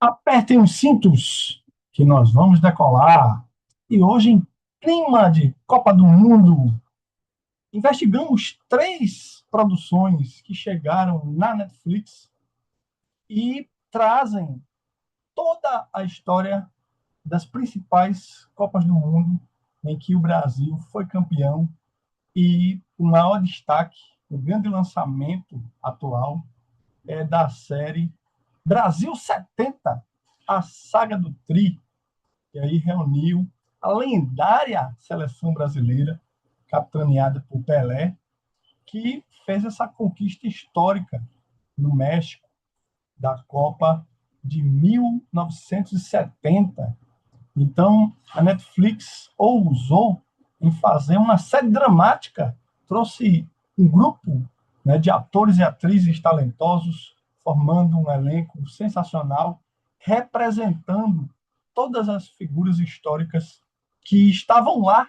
Apertem os cintos que nós vamos decolar. E hoje, em clima de Copa do Mundo, investigamos três produções que chegaram na Netflix e trazem toda a história das principais Copas do Mundo em que o Brasil foi campeão e o maior destaque, o grande lançamento atual é da série Brasil 70, a saga do Tri, que aí reuniu a lendária seleção brasileira, capitaneada por Pelé, que fez essa conquista histórica no México da Copa de 1970. Então, a Netflix ousou em fazer uma série dramática, trouxe um grupo, né, de atores e atrizes talentosos, formando um elenco sensacional, representando todas as figuras históricas que estavam lá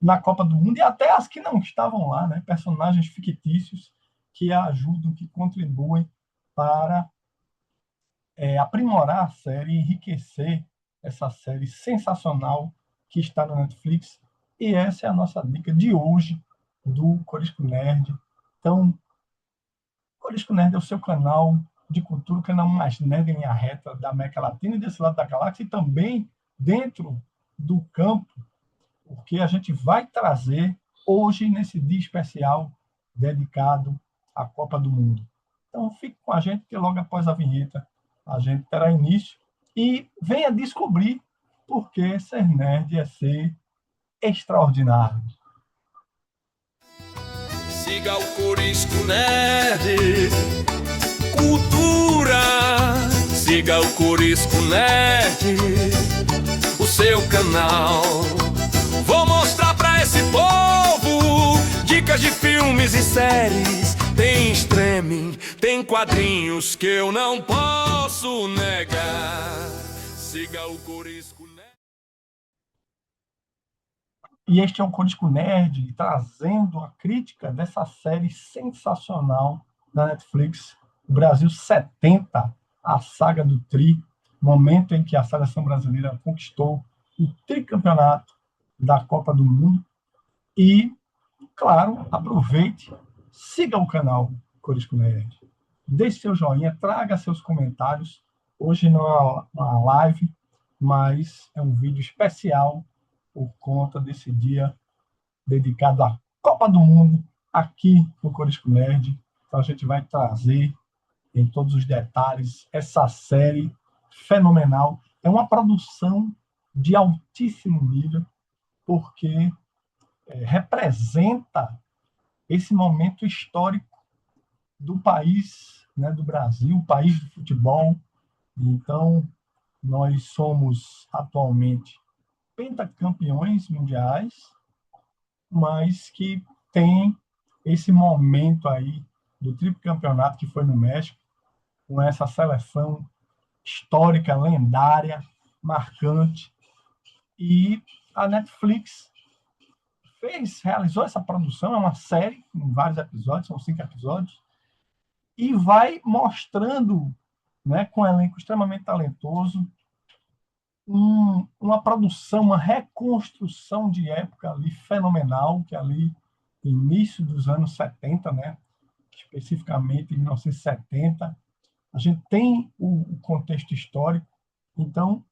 na Copa do Mundo e até as que não estavam lá, né, personagens fictícios que ajudam, que contribuem para aprimorar a série, enriquecer essa série sensacional que está no Netflix. E essa é a nossa dica de hoje do Corisco Nerd. Então, Corisco Nerd é o seu canal de cultura, o canal mais nerd em linha reta da América Latina e desse lado da galáxia, e também dentro do campo, porque a gente vai trazer hoje, nesse dia especial, dedicado à Copa do Mundo. Então, fique com a gente, que logo após a vinheta a gente terá início e venha descobrir por que ser nerd é ser extraordinário. Siga o Corisco Nerd, cultura. Siga o Corisco Nerd, o seu canal. Vou mostrar pra esse povo dicas de filmes e séries. Tem streaming, tem quadrinhos que eu não posso negar. Siga o Corisco Nerd. E este é o Código Nerd, trazendo a crítica dessa série sensacional da Netflix, Brasil 70, a saga do Tri, momento em que a seleção brasileira conquistou o tricampeonato da Copa do Mundo. E, claro, aproveite, siga o canal Código Nerd, deixe seu joinha, traga seus comentários. Hoje não é uma live, mas é um vídeo especial por conta desse dia dedicado à Copa do Mundo aqui no Corisco Nerd. Então a gente vai trazer em todos os detalhes essa série fenomenal. É uma produção de altíssimo nível, porque representa esse momento histórico do país, né, do Brasil, país do futebol. Então, nós somos atualmente pentacampeões mundiais, mas que tem esse momento aí do tricampeonato que foi no México, com essa seleção histórica, lendária, marcante. E a Netflix realizou essa produção, é uma série, com vários episódios, são 5 episódios, e vai mostrando, né, com um elenco extremamente talentoso, uma produção, uma reconstrução de época ali fenomenal, que ali, início dos anos 70, né, especificamente em 1970, a gente tem o contexto histórico. Então,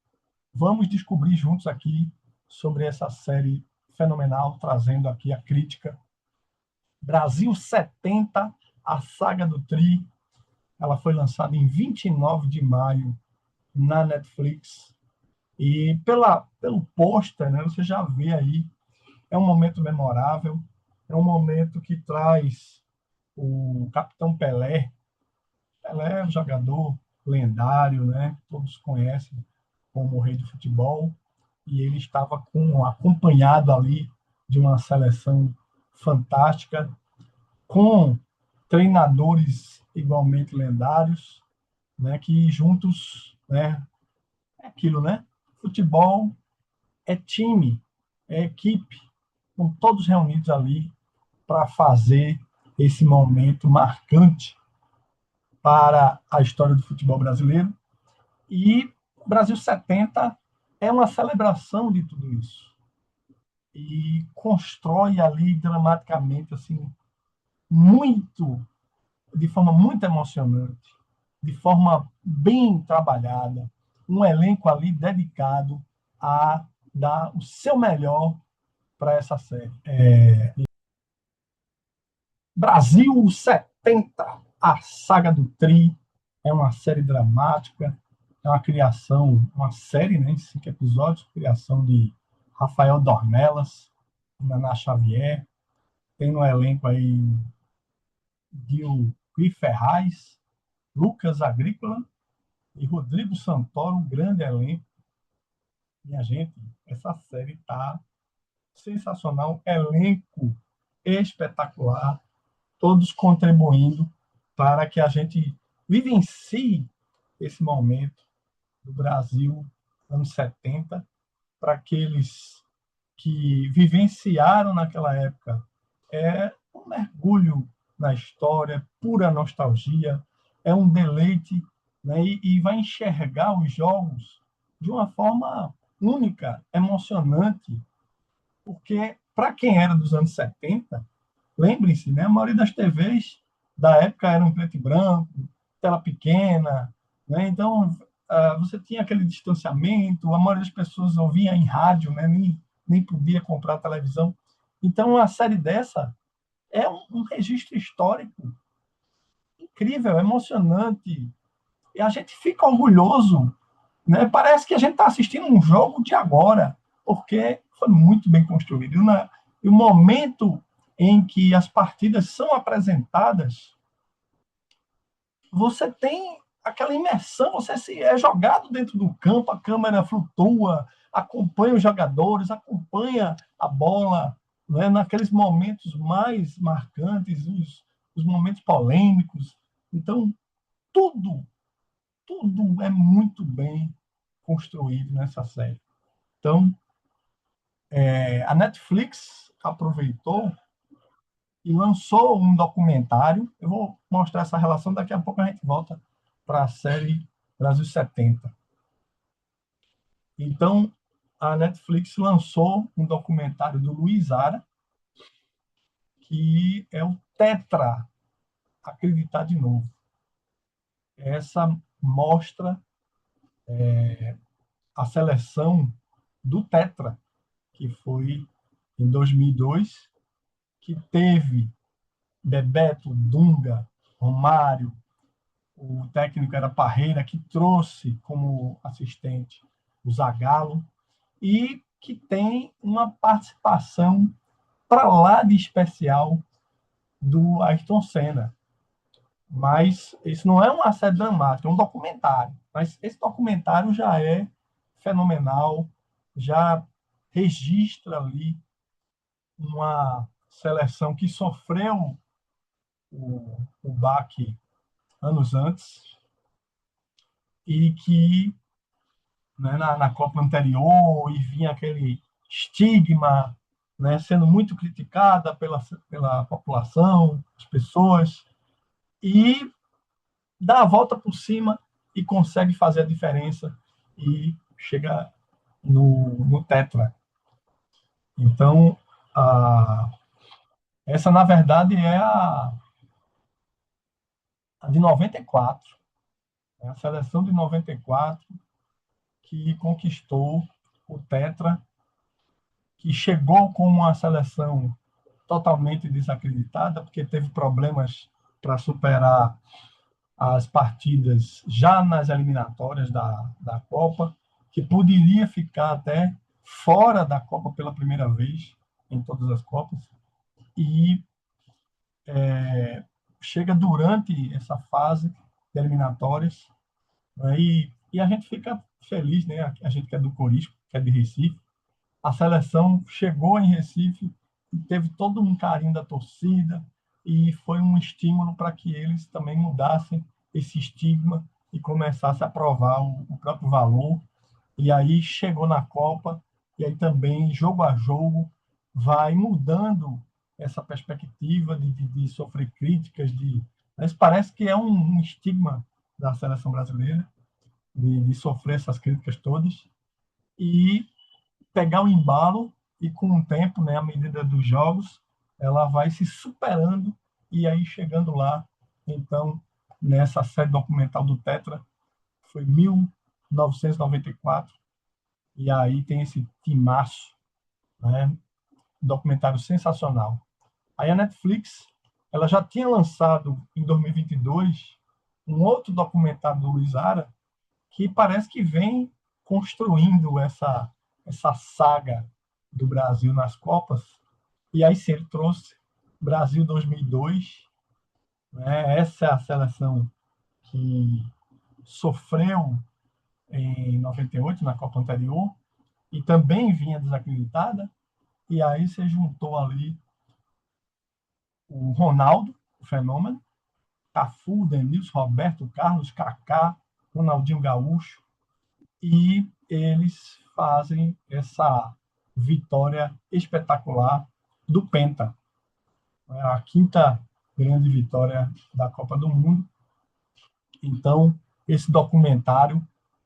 vamos descobrir juntos aqui sobre essa série fenomenal, trazendo aqui a crítica. Brasil 70, a saga do Tri, ela foi lançada em 29 de maio na Netflix. E pelo pôster, né, você já vê aí, é um momento memorável, é um momento que traz o Capitão Pelé. Pelé é um jogador lendário, né? Todos conhecem como o rei do futebol, e ele estava acompanhado ali de uma seleção fantástica, com treinadores igualmente lendários, né? Que juntos, né? É aquilo, né? Futebol é time, é equipe, com todos reunidos ali para fazer esse momento marcante para a história do futebol brasileiro. E Brasil 70 é uma celebração de tudo isso. E constrói ali dramaticamente, assim, muito, de forma muito emocionante, de forma bem trabalhada, um elenco ali dedicado a dar o seu melhor para essa série. Brasil 70, a saga do Tri, é uma série dramática, é uma criação, uma série, né, em 5 episódios, criação de Rafael Dornelas, Naná Xavier, tem no elenco aí Gui Ferraz, Lucas Agrícola e Rodrigo Santoro, um grande elenco. Minha gente, essa série tá sensacional, elenco espetacular, todos contribuindo para que a gente vivencie esse momento do Brasil, anos 70, para aqueles que vivenciaram naquela época. É um mergulho na história, pura nostalgia, é um deleite, né? E vai enxergar os jogos de uma forma única, emocionante, porque para quem era dos anos 70, lembrem-se, né? A maioria das TVs da época eram em preto e branco, tela pequena, né? Então você tinha aquele distanciamento, a maioria das pessoas ouvia em rádio, né? Nem podia comprar televisão. Então, uma série dessa é um registro histórico incrível, emocionante, e a gente fica orgulhoso, né? Parece que a gente está assistindo um jogo de agora, porque foi muito bem construído. E o momento em que as partidas são apresentadas, você tem aquela imersão, você é jogado dentro do campo, a câmera flutua, acompanha os jogadores, acompanha a bola, né, naqueles momentos mais marcantes, os momentos polêmicos. Então, tudo, tudo é muito bem construído nessa série. Então, a Netflix aproveitou e lançou um documentário. Eu vou mostrar essa relação, daqui a pouco a gente volta para a série Brasil 70. Então, a Netflix lançou um documentário do Luiz Ara, que é o Tetra, Acreditar de Novo. Essa mostra a seleção do Tetra, que foi em 2002, que teve Bebeto, Dunga, Romário, o técnico era Parreira, que trouxe como assistente o Zagallo, e que tem uma participação para lá de especial do Ayrton Senna. Mas isso não é uma série dramática, é um documentário. Mas esse documentário já é fenomenal, já registra ali uma seleção que sofreu o baque anos antes e que, né, na Copa anterior, e vinha aquele estigma, né, sendo muito criticada pela população, as pessoas, e dá a volta por cima e consegue fazer a diferença e chega no Tetra. Então, essa, na verdade, é a de 94, é a seleção de 94 que conquistou o Tetra, que chegou com uma seleção totalmente desacreditada, porque teve problemas para superar as partidas já nas eliminatórias da Copa, que poderia ficar até fora da Copa pela primeira vez em todas as Copas, e chega durante essa fase de eliminatórias, né, e a gente fica feliz, né? A gente que é do Corisco, que é de Recife, a seleção chegou em Recife e teve todo um carinho da torcida, e foi um estímulo para que eles também mudassem esse estigma e começassem a provar o próprio valor. E aí chegou na Copa, e aí também, jogo a jogo, vai mudando essa perspectiva de sofrer críticas, mas parece que é um estigma da seleção brasileira. de sofrer essas críticas todas e pegar o embalo e com o tempo, né, à medida dos jogos, ela vai se superando e aí chegando lá, então, nessa série documental do Tetra, foi 1994, e aí tem esse timaço, né, documentário sensacional. Aí a Netflix, ela já tinha lançado em 2022 um outro documentário do Luiz Ara, que parece que vem construindo essa saga do Brasil nas Copas. E aí sim, ele trouxe Brasil 2002, né? Essa é a seleção que sofreu em 98, na Copa anterior, e também vinha desacreditada, e aí você juntou ali o Ronaldo, o fenômeno, Cafu, Denilson, Roberto Carlos, Kaká, Ronaldinho Gaúcho, e eles fazem essa vitória espetacular do Penta, a quinta grande vitória da Copa do Mundo. Então, esse documentário,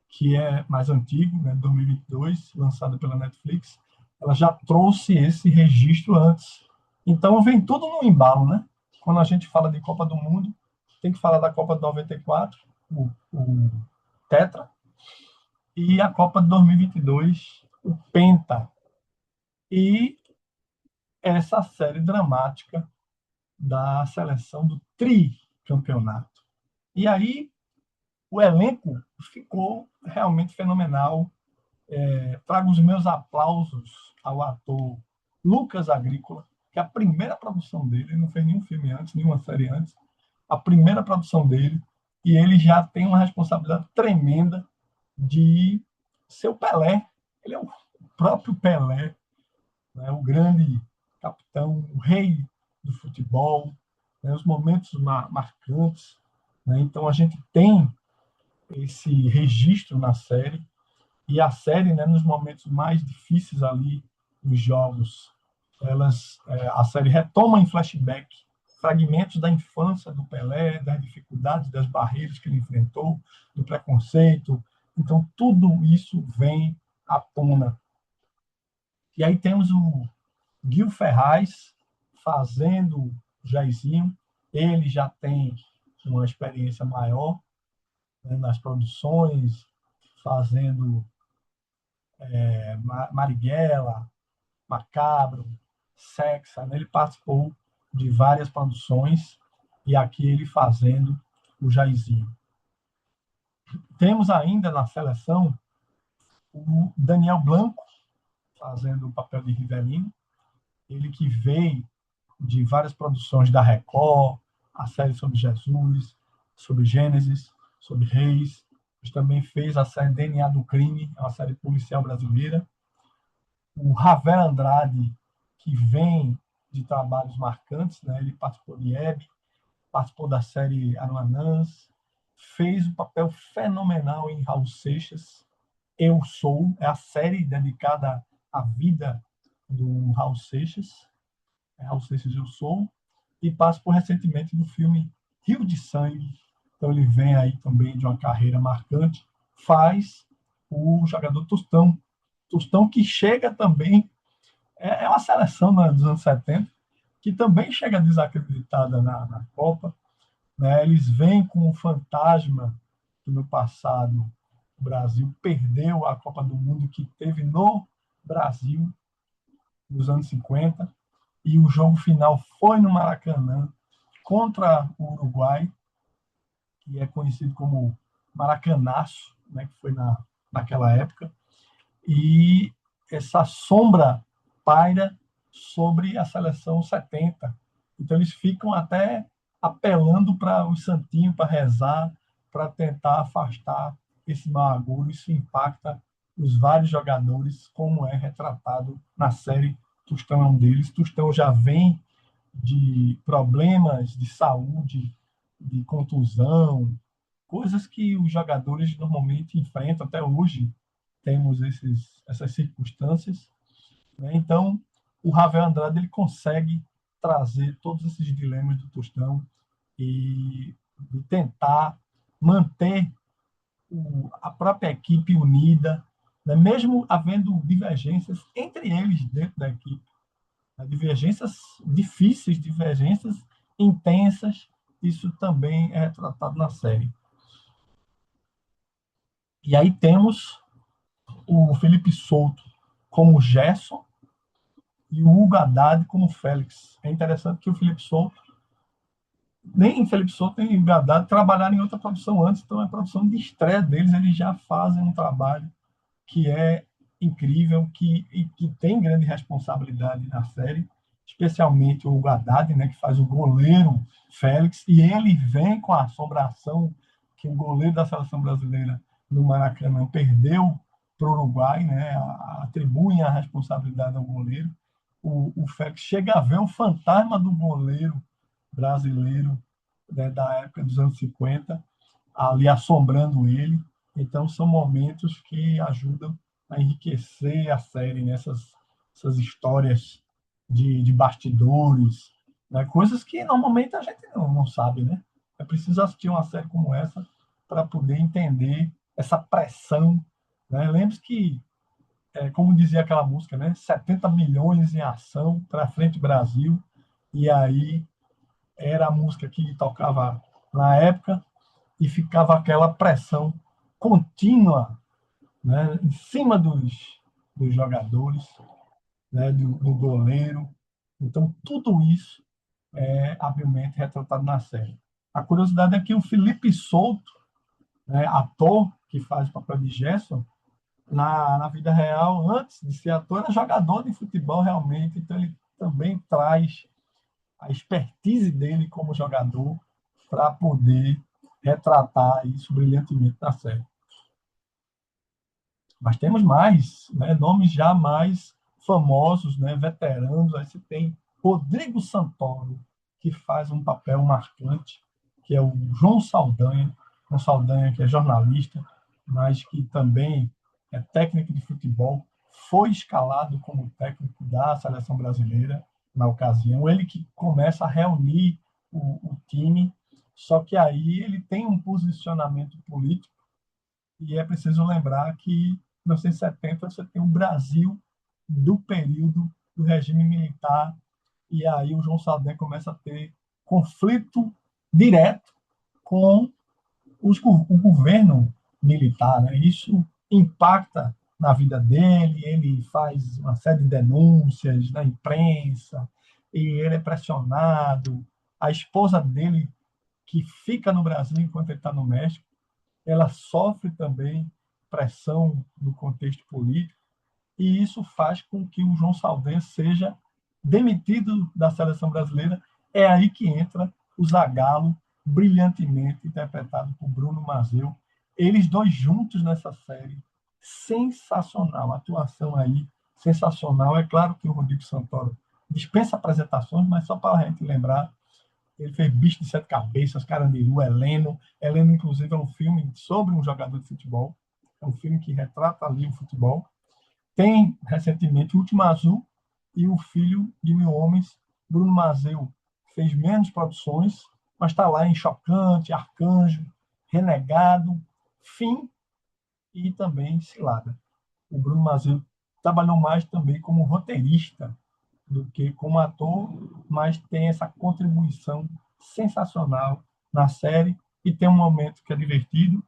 que é mais antigo, né, 2022, lançado pela Netflix, ela já trouxe esse registro antes. Então, vem tudo no embalo, né? Quando a gente fala de Copa do Mundo, tem que falar da Copa de 94, o Tetra, e a Copa de 2022, o Penta. E essa série dramática da seleção do tricampeonato. E aí, o elenco ficou realmente fenomenal. Trago os meus aplausos ao ator Lucas Agrícola, que a primeira produção dele, ele não fez nenhum filme antes, nenhuma série antes, a primeira produção dele, e ele já tem uma responsabilidade tremenda de ser o Pelé. Ele é o próprio Pelé, né? O grande capitão, o rei do futebol, né? Os momentos marcantes. Né? Então a gente tem esse registro na série, e a série, né, nos momentos mais difíceis ali dos jogos, a série retoma em flashback fragmentos da infância do Pelé, das dificuldades, das barreiras que ele enfrentou, do preconceito. Então, tudo isso vem à tona. E aí temos o Gil Ferraz fazendo Jairzinho. Ele já tem uma experiência maior, né, nas produções, fazendo Marighella, Macabro, Sexa. Né? Ele participou de várias produções e aqui ele fazendo o Jairzinho. Temos ainda na seleção o Daniel Blanco fazendo o papel de Rivelino, ele que veio de várias produções da Record, a série sobre Jesus, sobre Gênesis, sobre Reis, mas também fez a série DNA do Crime, uma série policial brasileira. O Ravel Andrade, que vem de trabalhos marcantes, né? Ele participou de Hebe, participou da série Aruanãs, fez um papel fenomenal em Raul Seixas. Eu Sou, é a série dedicada à vida do Raul Seixas. Raul Seixas Eu Sou, e participou recentemente do filme Rio de Sangue. Então ele vem aí também de uma carreira marcante, faz o jogador Tostão. Tostão que chega também, é uma seleção, né, dos anos 70, que também chega desacreditada na Copa. Né? Eles vêm com o fantasma que no passado o Brasil perdeu a Copa do Mundo que teve no Brasil nos anos 50, e o jogo final foi no Maracanã contra o Uruguai, que é conhecido como Maracanaço, né, que foi naquela época, e essa sombra paira sobre a seleção 70. Então eles ficam até apelando para o santinho, para rezar, para tentar afastar esse mau agouro. Isso impacta os vários jogadores, como é retratado na série. Tostão é um deles. Tostão já vem de problemas de saúde, de contusão, coisas que os jogadores normalmente enfrentam. Até hoje temos essas circunstâncias. Né? Então, o Ravel Andrade ele consegue trazer todos esses dilemas do Tostão e tentar manter a própria equipe unida, né? Mesmo havendo divergências entre eles dentro da equipe, né? Divergências difíceis, divergências intensas, isso também é retratado na série. E aí temos o Felipe Souto como Gerson e o Hugo Haddad como Félix. É interessante que o Felipe Souto, nem o Felipe Souto nem o Hugo Haddad trabalharam em outra produção antes, então é a produção de estreia deles, eles já fazem um trabalho que é incrível, que tem grande responsabilidade na série, especialmente o Haddad, né, que faz o goleiro Félix, e ele vem com a assombração que o goleiro da seleção brasileira no Maracanã perdeu para o Uruguai, né, atribuem a responsabilidade ao goleiro. O Félix chega a ver o fantasma do goleiro brasileiro, né, da época dos anos 50, ali assombrando ele. Então, são momentos que ajudam a enriquecer a série nessas essas histórias de bastidores, né? Coisas que normalmente a gente não sabe, né? É preciso assistir uma série como essa para poder entender essa pressão, né? Lembre-se que, como dizia aquela música, né? 70 milhões em ação para frente Brasil, e aí era a música que tocava na época, e ficava aquela pressão contínua, né, em cima dos jogadores, né, do goleiro. Então, tudo isso é habilmente retratado na série. A curiosidade é que o Felipe Souto, né, ator que faz o papel de Gerson, na vida real, antes de ser ator, era jogador de futebol realmente, então ele também traz a expertise dele como jogador para poder retratar isso brilhantemente na série. Mas temos mais, né, nomes já mais famosos, né, veteranos. Aí você tem Rodrigo Santoro, que faz um papel marcante, que é o João Saldanha, João Saldanha que é jornalista, mas que também é técnico de futebol, foi escalado como técnico da seleção brasileira na ocasião. Ele que começa a reunir o time, só que aí ele tem um posicionamento político, e é preciso lembrar que em 1970 você tem o Brasil do período do regime militar, e aí o João Saldanha começa a ter conflito direto com o governo militar, né? Isso impacta na vida dele, ele faz uma série de denúncias na imprensa, e ele é pressionado. A esposa dele, que fica no Brasil enquanto ele está no México, ela sofre também pressão no contexto político, e isso faz com que o João Saldanha seja demitido da seleção brasileira. É aí que entra o Zagallo, brilhantemente interpretado por Bruno Mazzeo. Eles dois juntos nessa série, sensacional, a atuação aí, sensacional. É claro que o Rodrigo Santoro dispensa apresentações, mas só para a gente lembrar, ele fez Bicho de Sete Cabeças, Carandiru, Heleno. Heleno, inclusive, é um filme sobre um jogador de futebol. É um filme que retrata ali o futebol. Tem, recentemente, O Último Azul e O Filho de Mil Homens. Bruno Mazzeo fez menos produções, mas está lá em Chocante, Arcanjo, Renegado, Fim e também Cilada. O Bruno Mazzeo trabalhou mais também como roteirista do que como ator, mas tem essa contribuição sensacional na série, e tem um momento que é divertido,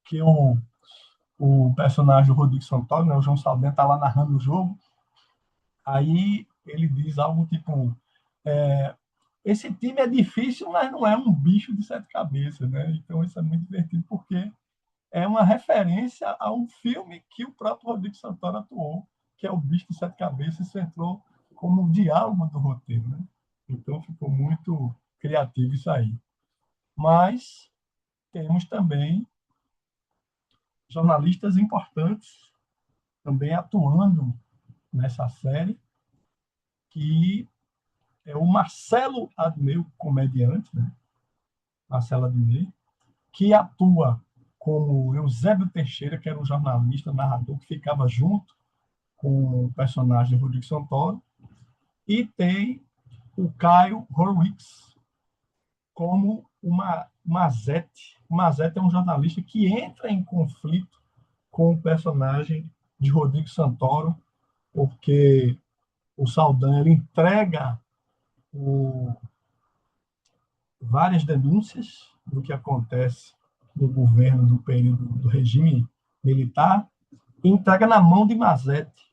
que o personagem do Rodrigo Santoro, né, o João Saldanha, está lá narrando o jogo, aí ele diz algo tipo, esse time é difícil, mas não é um bicho de sete cabeças, né? Então isso é muito divertido, porque é uma referência a um filme que o próprio Rodrigo Santoro atuou, que é o Bicho de Sete Cabeças. Isso entrou como um diálogo do roteiro, né? Então ficou muito criativo isso aí. Mas temos também jornalistas importantes também atuando nessa série, que é o Marcelo Adnet, comediante, né? Marcelo Adnet, que atua como Eusébio Teixeira, que era um jornalista, narrador, que ficava junto com o personagem do Rodrigo Santoro, e tem o Caio Horwitz como uma Mazetti. O Mazetti é um jornalista que entra em conflito com o personagem de Rodrigo Santoro, porque o Saldanha ele entrega o, várias denúncias do que acontece no governo do período do regime militar e entrega na mão de Mazetti.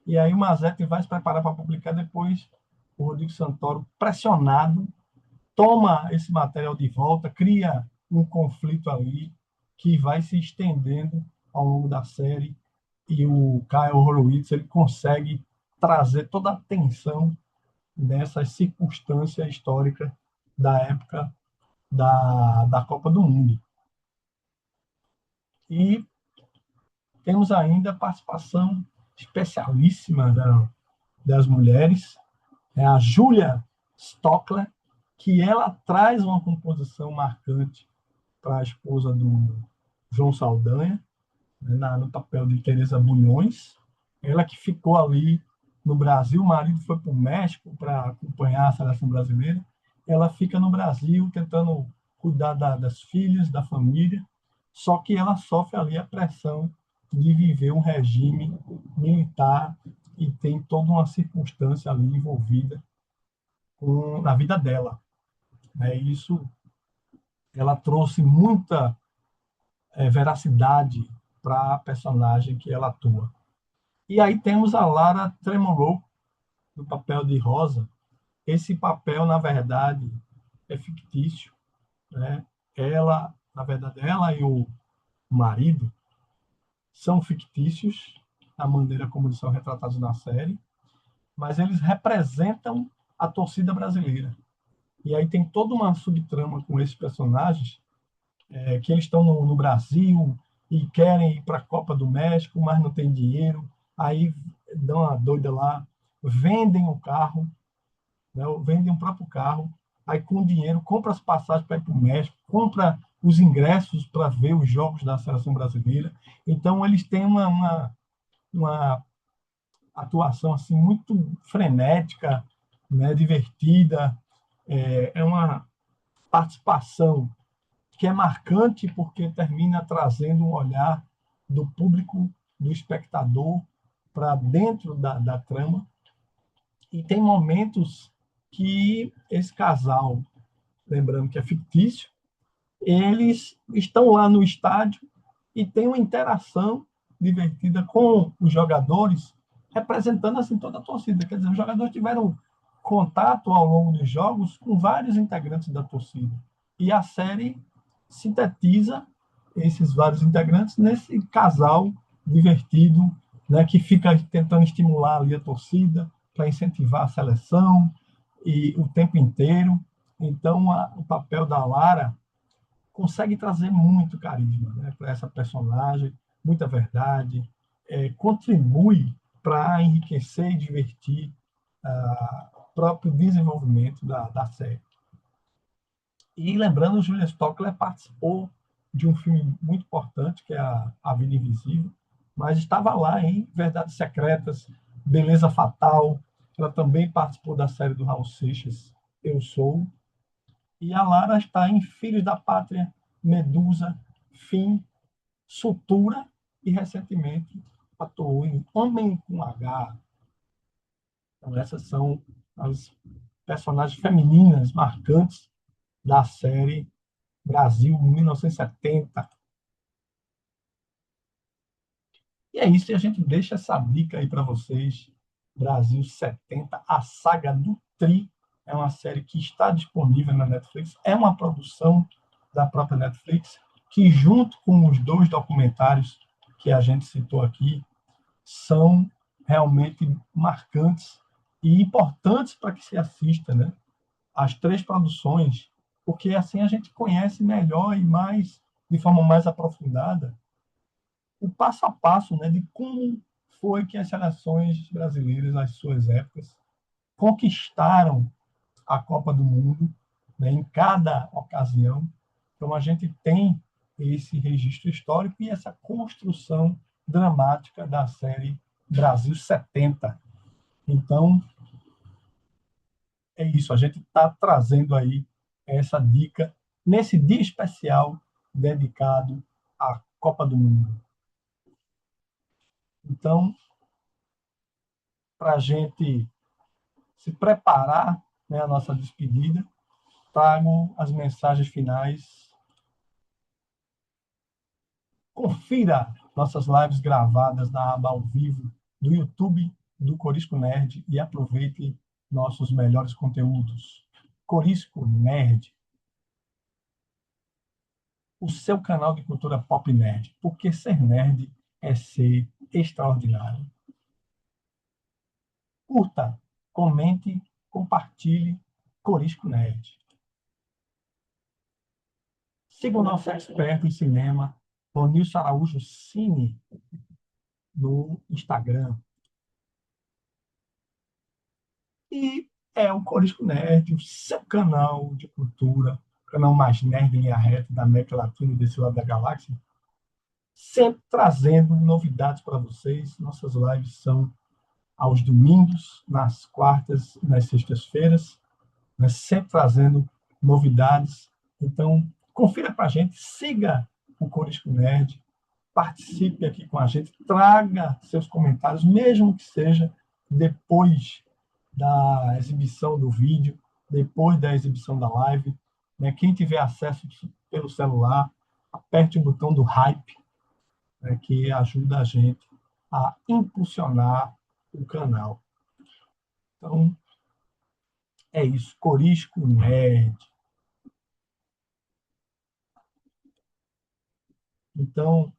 E aí o Mazetti vai se preparar para publicar depois. O Rodrigo Santoro, pressionado, toma esse material de volta, cria um conflito ali que vai se estendendo ao longo da série, e o Kyle Horowitz ele consegue trazer toda a tensão dessas circunstâncias históricas da época da Copa do Mundo. E temos ainda a participação especialíssima das mulheres, é a Julia Stockler, que ela traz uma composição marcante para a esposa do João Saldanha, né, no papel de Teresa Bulhões. Ela que ficou ali no Brasil, o marido foi para o México para acompanhar a seleção brasileira. Ela fica no Brasil tentando cuidar das filhas, da família, só que ela sofre ali a pressão de viver um regime militar e tem toda uma circunstância ali envolvida na vida dela. Isso, ela trouxe muita veracidade para a personagem que ela atua. E aí temos a Lara Tremolot, no papel de Rosa. Esse papel, na verdade, é fictício, né? Ela, na verdade, ela e o marido são fictícios, a maneira como eles são retratados na série, mas eles representam a torcida brasileira. E aí tem toda uma subtrama com esses personagens, que eles estão no Brasil e querem ir para a Copa do México, mas não tem dinheiro. Aí dão uma doida lá, vendem o carro, né, vendem o próprio carro, aí com o dinheiro compra as passagens para ir para o México, compra os ingressos para ver os jogos da seleção brasileira. Então eles têm uma atuação assim muito frenética, né, divertida. É uma participação que é marcante porque termina trazendo um olhar do público, do espectador, para dentro da trama. E tem momentos que esse casal, lembrando que é fictício, eles estão lá no estádio e tem uma interação divertida com os jogadores, representando assim toda a torcida. Quer dizer, os jogadores tiveram contato ao longo dos jogos com vários integrantes da torcida. E a série sintetiza esses vários integrantes nesse casal divertido, né, que fica tentando estimular ali a torcida para incentivar a seleção e o tempo inteiro. Então, o papel da Lara consegue trazer muito carisma, né, para essa personagem, muita verdade, contribui para enriquecer e divertir o próprio desenvolvimento da série. E lembrando, Julia Stockler participou de um filme muito importante, que é A Vida Invisível, mas estava lá em Verdades Secretas, Beleza Fatal. Ela também participou da série do Raul Seixas, Eu Sou. E a Lara está em Filhos da Pátria, Medusa, Fim, Sutura e, recentemente, atuou em Homem com H. Então, essas são as personagens femininas marcantes da série Brasil 1970. E é isso, e a gente deixa essa dica aí para vocês. Brasil 70, a saga do Tri, é uma série que está disponível na Netflix, é uma produção da própria Netflix, que junto com os 2 documentários que a gente citou aqui, são realmente marcantes e importantes para que se assista, né? As 3 produções, porque assim a gente conhece melhor e mais, de forma mais aprofundada, o passo a passo, né, de como foi que as seleções brasileiras, nas suas épocas, conquistaram a Copa do Mundo, né, em cada ocasião. Então, a gente tem esse registro histórico e essa construção dramática da série Brasil 70. Então, é isso. A gente está trazendo aí essa dica nesse dia especial dedicado à Copa do Mundo. Então, para a gente se preparar, né, a nossa despedida, trago as mensagens finais. Confira nossas lives gravadas na aba ao vivo do YouTube do Corisco Nerd e aproveite nossos melhores conteúdos. Corisco Nerd, o seu canal de cultura pop nerd, porque ser nerd é ser extraordinário. Curta, comente, compartilhe Corisco Nerd. Siga o nosso experto em cinema, Ronilson Araújo Cine, no Instagram. E é o Corisco Nerd, o seu canal de cultura, o canal mais nerd em linha reta da América Latina e desse lado da galáxia, sempre trazendo novidades para vocês. Nossas lives são aos domingos, nas quartas e nas sextas-feiras, né? Sempre trazendo novidades. Então, confira para a gente, siga o Corisco Nerd, participe aqui com a gente, traga seus comentários, mesmo que seja depois da exibição do vídeo, depois da exibição da live. Né? Quem tiver acesso pelo celular, aperte o botão do hype, né, que ajuda a gente a impulsionar o canal. Então, é isso. Corisco Nerd. Então,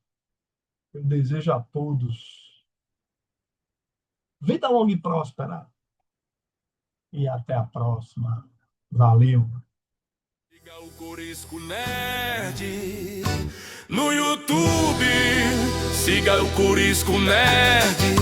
eu desejo a todos vida longa e próspera. E até a próxima. Valeu. Siga o Corisco Nerd no YouTube. Siga o Corisco Nerd.